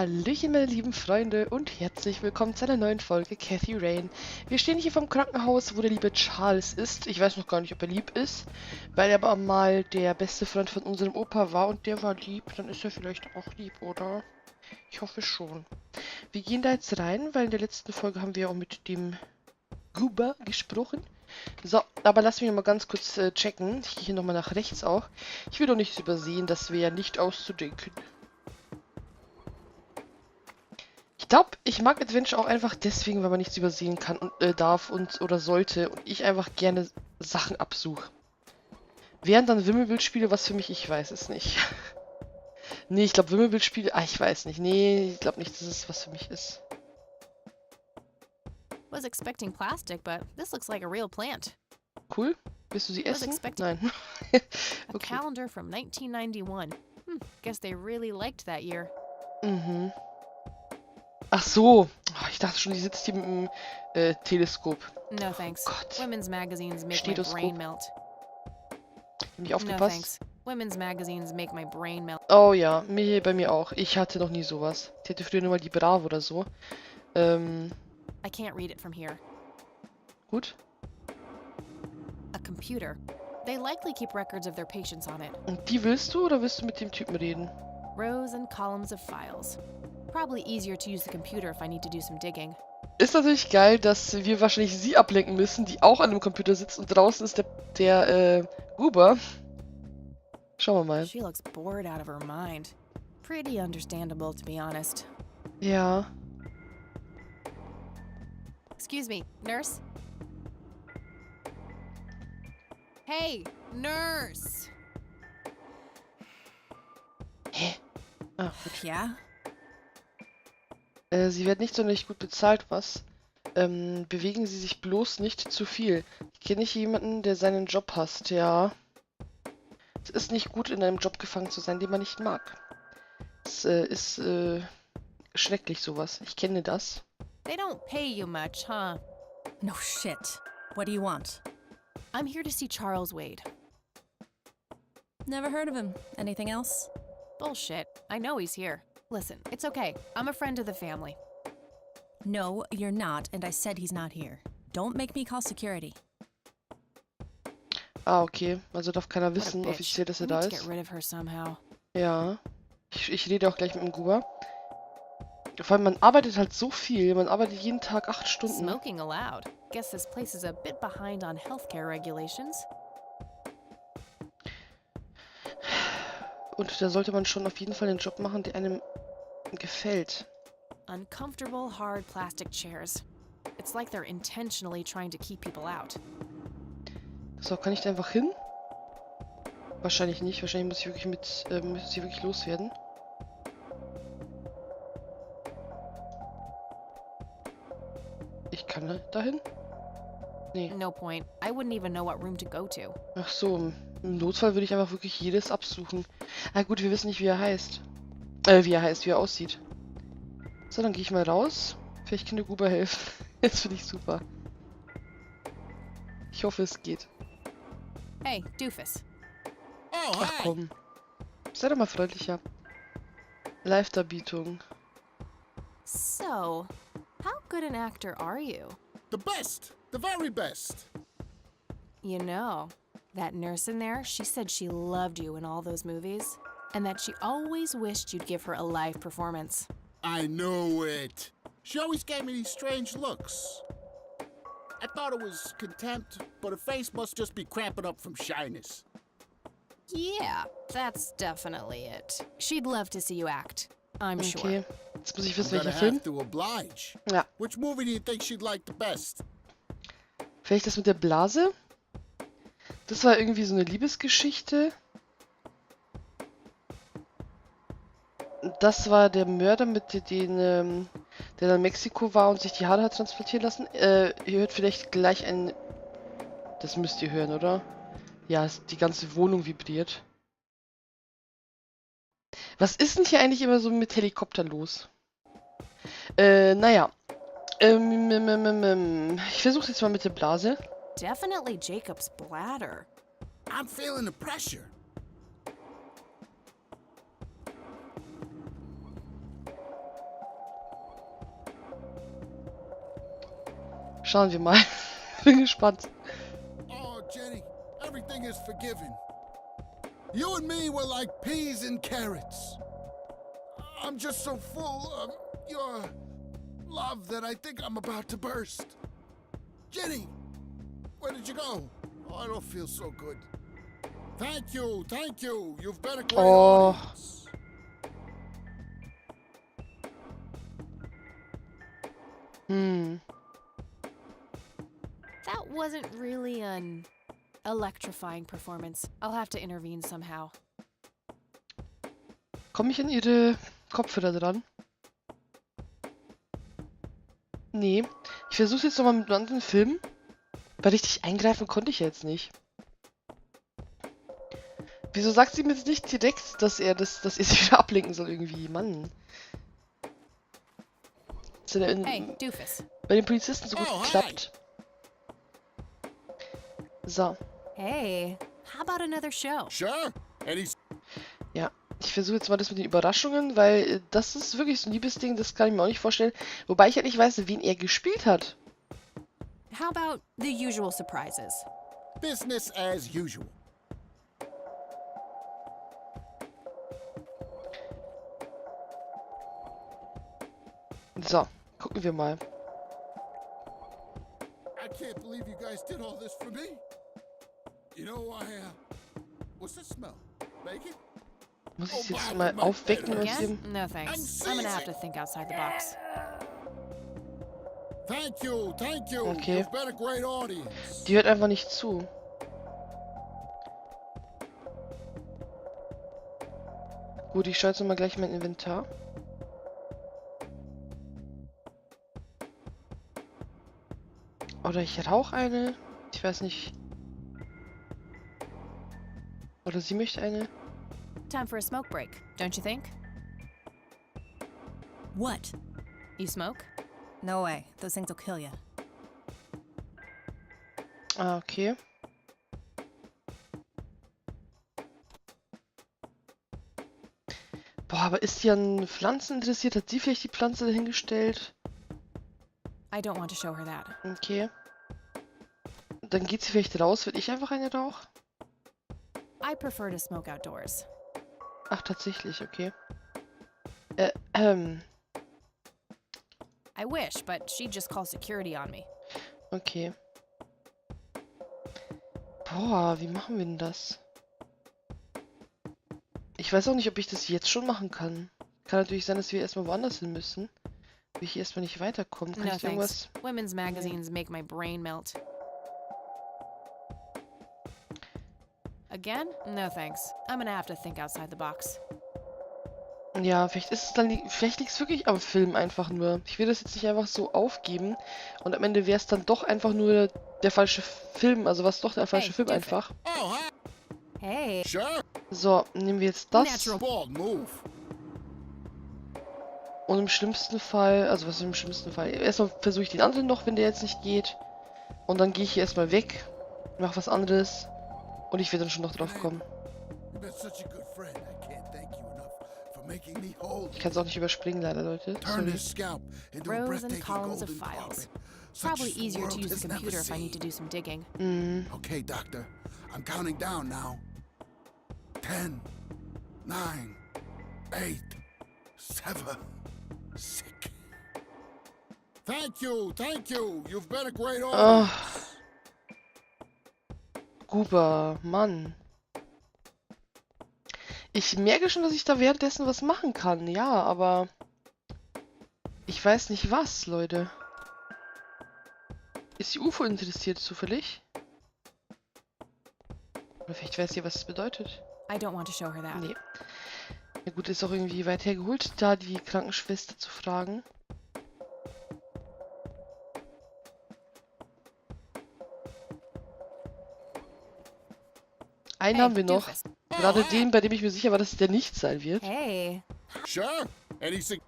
Hallöchen, meine lieben Freunde, und herzlich willkommen zu einer neuen Folge Cathy Rain. Wir stehen hier vom Krankenhaus, wo der liebe Charles ist. Ich weiß noch gar nicht, ob er lieb ist, weil er aber mal der beste Freund von unserem Opa war und der war lieb. Dann ist er vielleicht auch lieb, oder? Ich hoffe schon. Wir gehen da jetzt rein, weil in der letzten Folge haben wir auch mit dem Guber gesprochen. So, aber lass mich noch mal ganz kurz checken. Ich gehe hier nochmal nach rechts auch. Ich will doch nichts übersehen, das wäre ja nicht auszudenken. Ich glaube, ich mag Adventure auch einfach deswegen, weil man nichts übersehen kann und darf und oder sollte und ich einfach gerne Sachen absuche. Wären dann Wimmelbildspiele was für mich? Ich weiß es nicht. Nee, ich glaube Wimmelbildspiele, ich weiß nicht. Nee, ich glaube nicht, dass es was für mich ist. Was expecting plastic, but this looks like a real plant. Cool. Willst du sie essen? Nein. A calendar from 1991. Guess they really liked that year. Mhm. Ach so. Oh, ich dachte schon, die sitzt hier mit dem Teleskop. No thanks. Oh Gott. Women's magazines make Stethoskop. my brain melt. Nicht No aufgepasst? thanks. Women's magazines make my brain melt. Oh ja, bei mir auch. Ich hatte noch nie sowas. Ich hatte früher nur mal die Bravo oder so. I can't read it from here. Gut. A computer. They likely keep records of their patients on it. Und die willst du oder willst du mit dem Typen reden? Rows and columns of files. Probably easier to use the computer if I need to do some digging. Ist natürlich geil, dass wir wahrscheinlich sie ablenken müssen, die auch an dem Computer sitzt und draußen ist der Huber. Schauen wir mal. She looks bored out of her mind. Pretty understandable, to be honest. Ja. Excuse me, nurse? Hey, nurse! Hä? Ah, gut. Yeah? Sie wird nicht sonderlich gut bezahlt, was? Bewegen Sie sich bloß nicht zu viel. Ich kenne nicht jemanden, der seinen Job hasst, ja. Es ist nicht gut, in einem Job gefangen zu sein, den man nicht mag. Es ist schrecklich sowas. Ich kenne das. They don't pay you much, huh? No shit. What do you want? I'm here to see Charles Wade. Never heard of him. Anything else? Bullshit. I know he's here. Listen, it's okay. I'm a friend of the family. No, you're not, and I said he's not here. Don't make me call security. Ah, okay. Also darf keiner What a wissen bitch. offiziell, dass I er need da to ist. get rid of her somehow. Ja. Ich rede auch gleich mit dem Guber. Vor allem, man arbeitet halt so viel. Man arbeitet jeden Tag 8 Stunden. Smoking allowed. Guess this place is a bit behind on healthcare regulations. Und da sollte man schon auf jeden Fall den Job machen, der einem gefällt. Uncomfortable, hard plastic chairs. It's like they're intentionally trying to keep people out. So, kann ich da einfach hin? Wahrscheinlich nicht. Wahrscheinlich muss ich wirklich loswerden. Ich kann da hin? Nee. No point. I wouldn't even know what room to go to. Ach so, im Notfall würde ich einfach wirklich jedes absuchen. Ah gut, wir wissen nicht, wie er heißt. Wie er aussieht. So, dann gehe ich mal raus. Vielleicht kann der Guber helfen. Das finde ich super. Ich hoffe, es geht. Hey, doofus. Oh, Ach hi. komm. Sei doch mal freundlicher. Live-Darbietung. So, how good an actor are you? The best. The very best. You know, that nurse in there, she said she loved you in all those movies, and that she always wished you'd give her a live performance. I knew it. She always gave me these strange looks. I thought it was contempt, but her face must just be cramping up from shyness. Yeah, that's definitely it. She'd love to see you act, I'm sure. Okay. Jetzt muss ich I'm wissen, gonna welcher have Film. to oblige. Ja. Which movie do you think she'd like the best? Vielleicht das mit der Blase? Das war irgendwie so eine Liebesgeschichte. Das war der Mörder, der dann in Mexiko war und sich die Haare hat transplantieren lassen. Ihr hört vielleicht gleich ein... Das müsst ihr hören, oder? Ja, die ganze Wohnung vibriert. Was ist denn hier eigentlich immer so mit Helikopter los? Naja. Ich versuch's jetzt mal mit der Blase. Definitely Jacob's bladder. I'm feeling the pressure. Schauen wir mal. Bin gespannt. Oh, Jenny, everything is forgiven. You and me were like peas and carrots. I'm just so full of your love that I think I'm about to burst. Jenny, where did you go? Oh, I don't feel so good. Thank you, thank you. You've been a great audience. That wasn't really an electrifying performance. I'll have to intervene somehow. Komme ich an ihre Kopfhörer dran? Nee. Ich versuche jetzt nochmal mit einem anderen Film. Weil richtig eingreifen konnte ich jetzt nicht. Wieso sagt sie mir jetzt nicht direkt, dass er sich wieder ablenken soll irgendwie? Mann. Ist ja Hey, Doofus. bei den Polizisten so gut geklappt. So. Hey, how about another show? Sure. And he's Ja. Ich versuche jetzt mal das mit den Überraschungen, weil das ist wirklich so ein Liebesding, das kann ich mir auch nicht vorstellen. Wobei ich halt nicht weiß, wen er gespielt hat. How about the usual surprises? business as usual. So, gucken wir mal. I can't believe you guys did all this for me. You know, what's the smell? Bacon? Muss ich jetzt mal aufwecken aus dem... No thanks. I'm gonna have to think outside the box. Thank you, thank you. Okay. You've been a great audience. Die hört einfach nicht zu. Gut, ich schaue jetzt mal gleich mein Inventar. Oder ich rauche eine. Ich weiß nicht. Oder sie möchte eine. Time for a smoke break, don't you think? What? You smoke? No way. Those things will kill you. Ah, okay. Boah, aber ist sie an Pflanzen interessiert? Hat sie vielleicht die Pflanze dahingestellt? I don't want to show her that. Okay. Dann geht sie vielleicht raus, wenn ich einfach eine rauche? I prefer to smoke outdoors. Ach, tatsächlich, okay. I wish, but she'd just call security on me. Okay. Boah, wie machen wir denn das? Ich weiß auch nicht, ob ich das jetzt schon machen kann. Kann natürlich sein, dass wir erstmal woanders hin müssen. Will ich erstmal nicht weiterkommen. Kann No ich irgendwas... thanks. Women's magazines make my brain melt. Again? No thanks. I'm gonna have to think outside the box. Ja, vielleicht ist es dann... Vielleicht liegt es wirklich am Film einfach nur. Ich will das jetzt nicht einfach so aufgeben. Und am Ende wäre es dann doch einfach nur der falsche Film. Also was doch der falsche Film Doofus. einfach. Oh, hi. Hey. Sure. So, nehmen wir jetzt das. Natural. Bald move. Und im schlimmsten Fall... Also was ist im schlimmsten Fall? Erstmal versuche ich den anderen noch, wenn der jetzt nicht geht. Und dann gehe ich hier erstmal weg. Mach was anderes. Und ich werde dann schon noch drauf kommen. You've been such a good friend. I can't thank you enough for making me whole. Ich kann es auch nicht überspringen, leider, Leute. Turn Sorry. this scalp into a Rows and breathtaking columns of golden files. carpet. Such Probably as the easier to world use has the never computer if I need to seen. do some digging. Mhm. Okay, Doctor. I'm counting down now. 10, 9, 8, 7, 6. Thank you, thank you. You've been a great audience. Guber, Mann. Ich merke schon, dass ich da währenddessen was machen kann. Ja, aber... Ich weiß nicht was, Leute. Ist die UFO interessiert zufällig? Oder vielleicht weiß sie, was es bedeutet. I don't want to show her that. Nee. Na gut, ist auch irgendwie weit hergeholt, da die Krankenschwester zu fragen. Einen Hey, haben wir noch. Doofus. Gerade den, bei dem ich mir sicher war, dass es der nicht sein wird. Hey. Sure. Anything.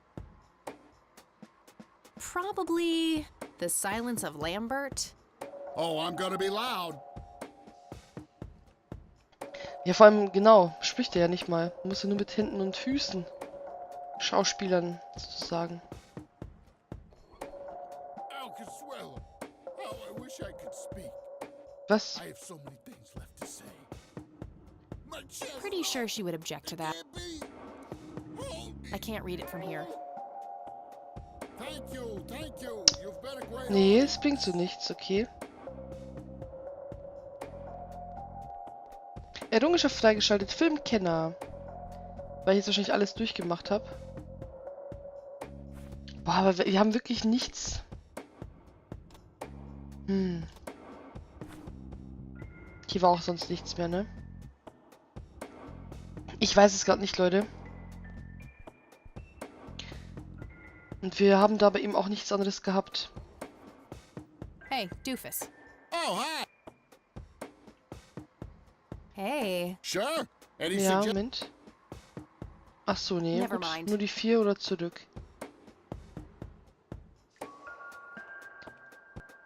Probably the silence of Lambert. Oh, I'm gonna be loud. Ja, vor allem, genau, spricht er ja nicht mal. Muss ja nur mit Händen und Füßen Schauspielern sozusagen. Al Consuelo. Oh, I wish I could speak. Was? I have so many things left to say. My chest. Pretty sure she would object to that. Can't be. Hold me. I can't read it from here. Thank you, thank you. You've been a great. Nee, es bringt so nichts, okay. Errungenschaft freigeschaltet, Filmkenner. Weil ich jetzt wahrscheinlich alles durchgemacht habe. Boah, aber wir haben wirklich nichts. Hier war auch sonst nichts mehr, ne? Ich weiß es gerade nicht, Leute. Und wir haben da bei ihm auch nichts anderes gehabt. Hey, Doofus. Oh, hi. Hey. Sure. Any Ja, suggestions? Moment. Ach so, nee. Never Gut. mind. Nur die 4 oder zurück.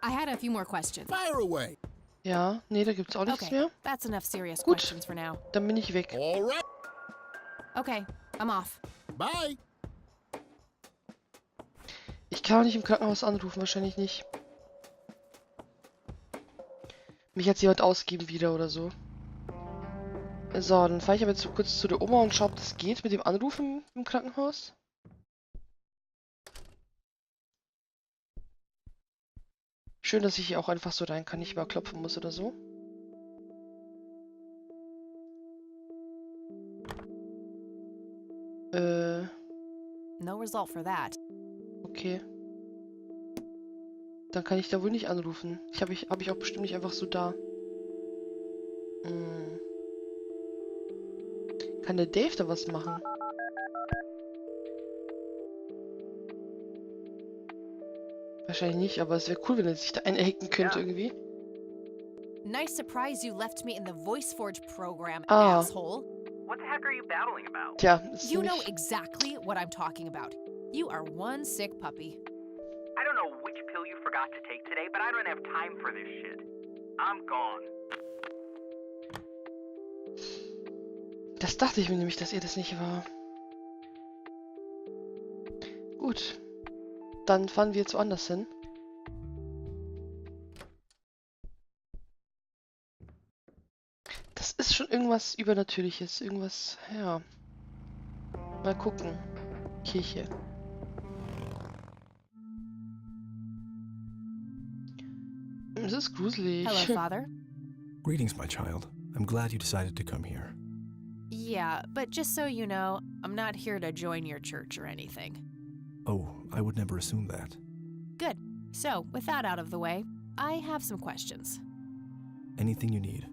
I had a few more questions. Fire away. Ja, nee, da gibt's auch nichts Okay, mehr. that's enough serious Gut. questions for now. Dann bin ich weg. All right. Okay, I'm off. Bye. Ich kann auch nicht im Krankenhaus anrufen, wahrscheinlich nicht. Mich hat jemand ausgegeben wieder oder so. So, dann fahre ich aber jetzt so kurz zu der Oma und schaue, ob das geht mit dem Anrufen im Krankenhaus. Schön, dass ich hier auch einfach so rein kann, nicht mal klopfen muss oder so. No result for that. Okay. Dann kann ich da wohl nicht anrufen. Hab ich auch bestimmt nicht einfach so da. Kann der Dave da was machen? Wahrscheinlich nicht, aber es wäre cool, wenn er sich da einhacken könnte irgendwie. Nice surprise you left me in the VoiceForge program, Ah. asshole. What the heck are you babbling about? Tja, ist You know nämlich... exactly what I'm talking about. You are one sick puppy. I don't know which pill you forgot to take today, but I don't have time for this shit. I'm gone. Das dachte ich mir nämlich, dass ihr das nicht war. Gut. Dann fahren wir jetzt woanders hin. Das ist schon irgendwas Übernatürliches. Irgendwas, ja. Mal gucken. Kirche. Es ist gruselig. Hello, Father. Greetings, my child. I'm glad you decided to come here. Yeah, but just so you know, I'm not here to join your church or anything. Oh, I would never assume that. Good. So, with that out of the way, I have some questions. Anything you need.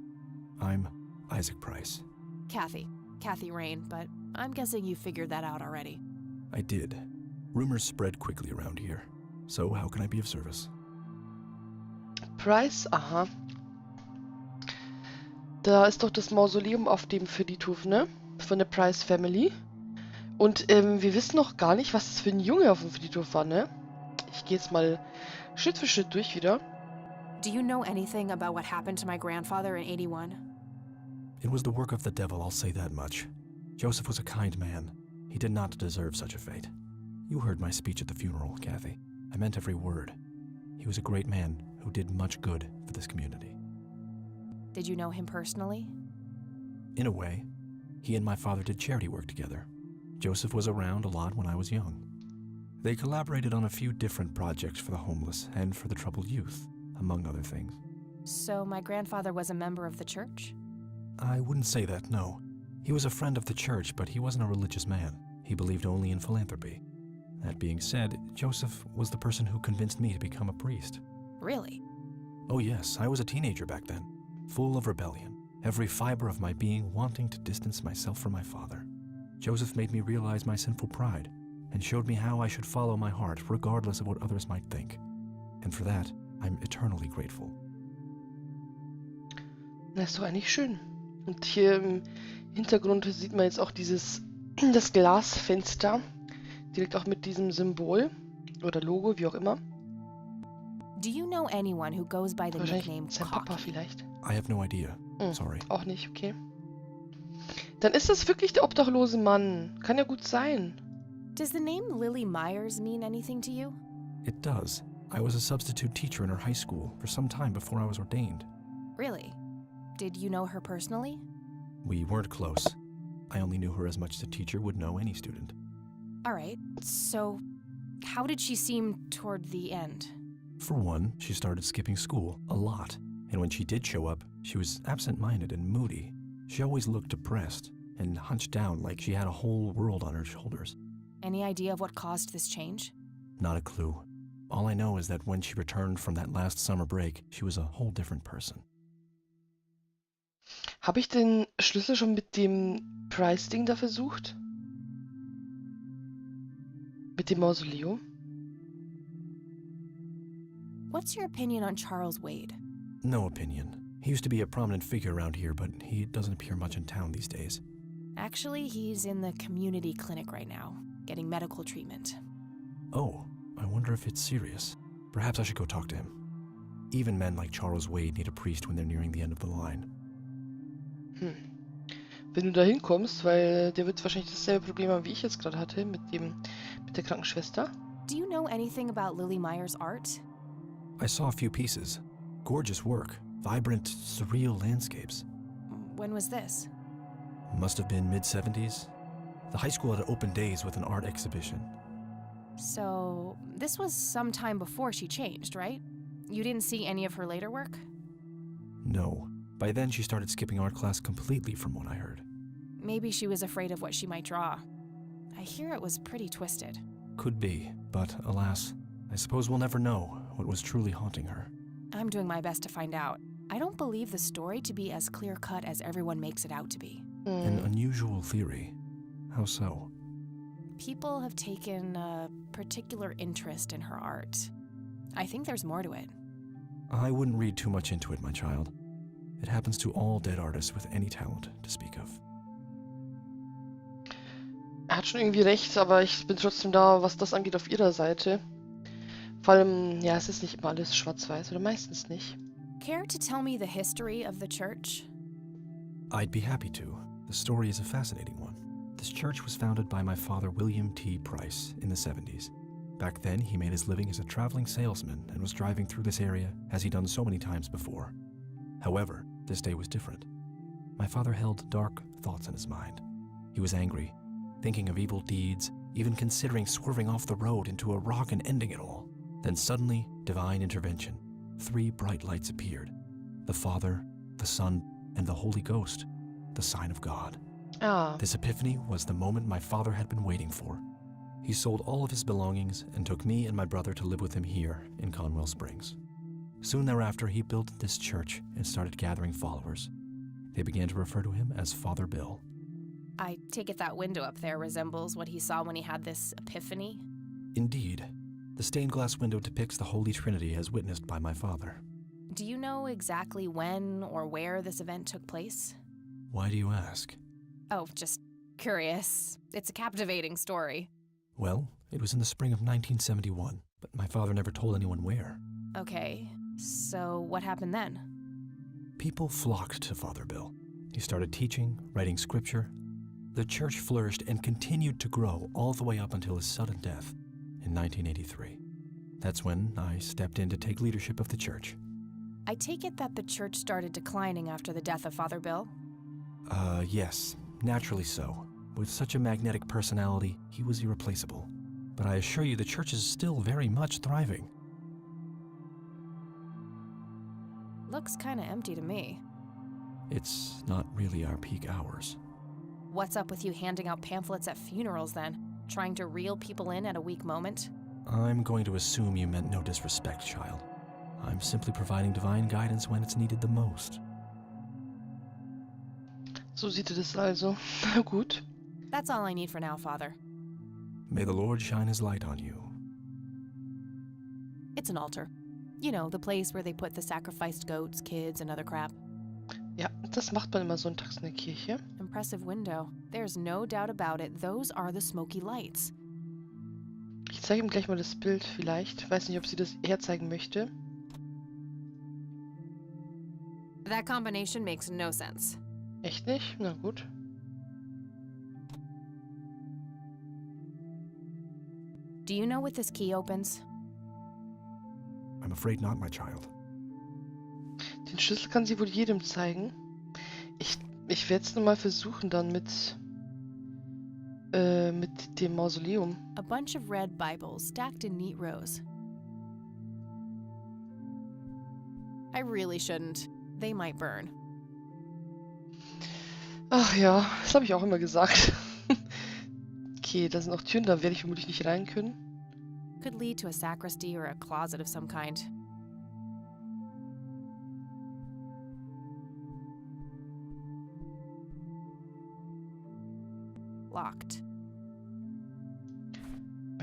I'm Isaac Price. Kathy Rain, but I'm guessing you figured that out already. I did. Rumors spread quickly around here. So how can I be of service? Price, aha. Da ist doch das Mausoleum auf dem Friedhof, ne? Von der Price Family. Und wir wissen noch gar nicht, was das für ein Junge auf dem Friedhof war, ne? Ich gehe jetzt mal Schritt für Schritt durch wieder. Do you know anything about what happened to my grandfather in 81? It was the work of the devil, I'll say that much. Joseph was a kind man. He did not deserve such a fate. You heard my speech at the funeral, Kathy. I meant every word. He was a great man who did much good for this community. Did you know him personally? In a way, he and my father did charity work together. Joseph was around a lot when I was young. They collaborated on a few different projects for the homeless and for the troubled youth, among other things. So my grandfather was a member of the church? I wouldn't say that, no. He was a friend of the church, but he wasn't a religious man. He believed only in philanthropy. That being said, Joseph was the person who convinced me to become a priest. Really? Oh yes, I was a teenager back then, full of rebellion, every fiber of my being wanting to distance myself from my father. Joseph made me realize my sinful pride and showed me how I should follow my heart regardless of what others might think. And for that, I'm eternally grateful. Das ist doch eigentlich schön. Und hier im Hintergrund sieht man jetzt auch das Glasfenster. Direkt auch mit diesem Symbol oder Logo, wie auch immer. Do you know anyone who goes by the nickname Wahrscheinlich sein Papa Cocky? vielleicht. I have no idea. Sorry. Auch nicht, okay. Dann ist das wirklich der obdachlose Mann. Kann ja gut sein. Does the name Lily Myers mean anything to you? It does. I was a substitute teacher in her high school for some time before I was ordained. Really? Did you know her personally? We weren't close. I only knew her as much as a teacher would know any student. All right, so how did she seem toward the end? For one, she started skipping school a lot, and when she did show up, she was absent-minded and moody. She always looked depressed and hunched down like she had a whole world on her shoulders. Any idea of what caused this change? Not a clue. All I know is that when she returned from that last summer break, she was a whole different person. Habe ich den Schlüssel schon mit dem Price-Ding da versucht? Mit dem Mausoleum? What's your opinion on Charles Wade? No opinion. He used to be a prominent figure around here, but he doesn't appear much in town these days. Actually, he's in the community clinic right now, getting medical treatment. Oh, I wonder if it's serious. Perhaps I should go talk to him. Even men like Charles Wade need a priest when they're nearing the end of the line. Wenn du da hinkommst, weil der wird wahrscheinlich dasselbe Problem haben, wie ich jetzt gerade hatte, mit der Krankenschwester. Do you know anything about Lily Meyer's art? I saw a few pieces. Gorgeous work. Vibrant, surreal landscapes. When was this? Must have been mid-70s. The high school had open days with an art exhibition. So, this was some time before she changed, right? You didn't see any of her later work? No. By then, she started skipping art class completely from what I heard. Maybe she was afraid of what she might draw. I hear it was pretty twisted. Could be, but alas, I suppose we'll never know what was truly haunting her. I'm doing my best to find out. I don't believe the story to be as clear-cut as everyone makes it out to be. An unusual theory. How so? People have taken a particular interest in her art. I think there's more to it. I wouldn't read too much into it, my child. It happens to all dead artists with any talent to speak of. Er hat schon irgendwie recht, aber ich bin trotzdem da, was das angeht, auf ihrer Seite. Vor allem, ja, es ist nicht immer alles schwarz-weiß, oder meistens nicht. Care to tell me the history of the church? I'd be happy to. The story is a fascinating one. This church was founded by my father, William T. Price, in the 70s. Back then, he made his living as a traveling salesman and was driving through this area, as he'd done so many times before. However, this day was different. My father held dark thoughts in his mind. He was angry, thinking of evil deeds, even considering swerving off the road into a rock and ending it all. Then suddenly, divine intervention. 3 bright lights appeared. The Father, the Son, and the Holy Ghost, the sign of God. This epiphany was the moment my father had been waiting for. He sold all of his belongings and took me and my brother to live with him here in Conwell Springs. Soon thereafter, he built this church and started gathering followers. They began to refer to him as Father Bill. I take it that window up there resembles what he saw when he had this epiphany? Indeed. The stained glass window depicts the Holy Trinity as witnessed by my father. Do you know exactly when or where this event took place? Why do you ask? Oh, just curious. It's a captivating story. Well, it was in the spring of 1971, but my father never told anyone where. Okay, so what happened then? People flocked to Father Bill. He started teaching, writing scripture. The church flourished and continued to grow all the way up until his sudden death in 1983. That's when I stepped in to take leadership of the church. I take it that the church started declining after the death of Father Bill? Yes, naturally so. With such a magnetic personality, he was irreplaceable. But I assure you the church is still very much thriving. Looks kinda empty to me. It's not really our peak hours. What's up with you handing out pamphlets at funerals then? Trying to reel people in at a weak moment? I'm going to assume you meant no disrespect, child. I'm simply providing divine guidance when it's needed the most. So sieht er das also. Na gut. That's all I need for now, Father. May the Lord shine his light on you. It's an altar. You know, the place where they put the sacrificed goats, kids, and other crap. Ja, das macht man immer sonntags in der Kirche. Impressive window. There's no doubt about it. Those are the smoky lights. Ich zeige ihm gleich mal das Bild vielleicht. Weiß nicht, ob sie das herzeigen möchte. That combination makes no sense. Echt nicht? Na gut. Do you know what this key opens? I'm afraid not, my child. Den Schlüssel kann sie wohl jedem zeigen. Ich werde es nochmal versuchen dann mit dem Mausoleum. A bunch of red Bibles stacked in neat rows. I really shouldn't. They might burn. Ach ja, das habe ich auch immer gesagt. Okay, da sind auch Türen, da werde ich vermutlich nicht rein können. Could lead to a sacristy or a closet of some kind. Locked.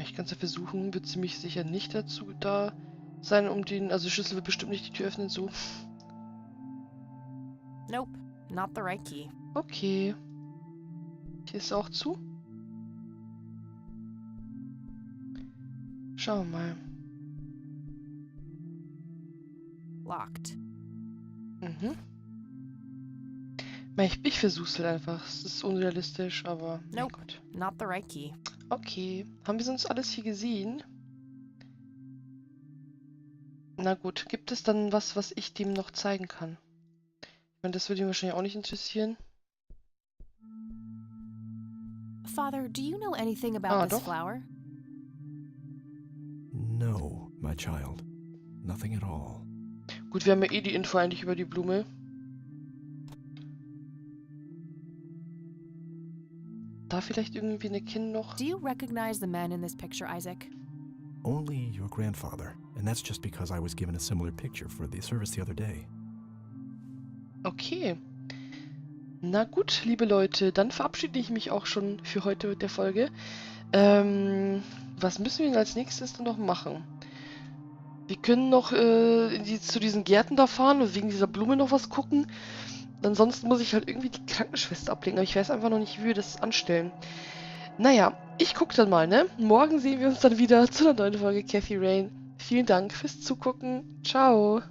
Ich kann es ja versuchen, wird ziemlich sicher nicht dazu da sein, um den... Also Schlüssel wird bestimmt nicht die Tür öffnen, so. Nope, not the right key. Okay. Hier ist auch zu. Schauen wir mal. Locked. Mhm. Ich versuch's halt einfach. Es ist unrealistisch, aber... mein Nope, Gott. not the right key. Okay. Haben wir sonst alles hier gesehen? Na gut. Gibt es dann was ich dem noch zeigen kann? Ich meine, das würde ihn wahrscheinlich auch nicht interessieren. Father, do you know anything about this doch. flower? No, my child. Nothing at all. Gut, wir haben ja eh die Info eigentlich über die Blume. Da vielleicht irgendwie eine Kind noch? Do you recognize the men in this picture, Isaac? Only your grandfather, and that's just because I was given a similar picture for the service the other day. Okay. Na gut, liebe Leute, dann verabschiede ich mich auch schon für heute mit der Folge. Was müssen wir denn als nächstes dann noch machen? Wir können noch zu diesen Gärten da fahren und wegen dieser Blume noch was gucken. Ansonsten muss ich halt irgendwie die Krankenschwester ablenken, aber ich weiß einfach noch nicht, wie wir das anstellen. Naja, ich gucke dann mal, ne? Morgen sehen wir uns dann wieder zu einer neuen Folge Cathy Rain. Vielen Dank fürs Zugucken. Ciao.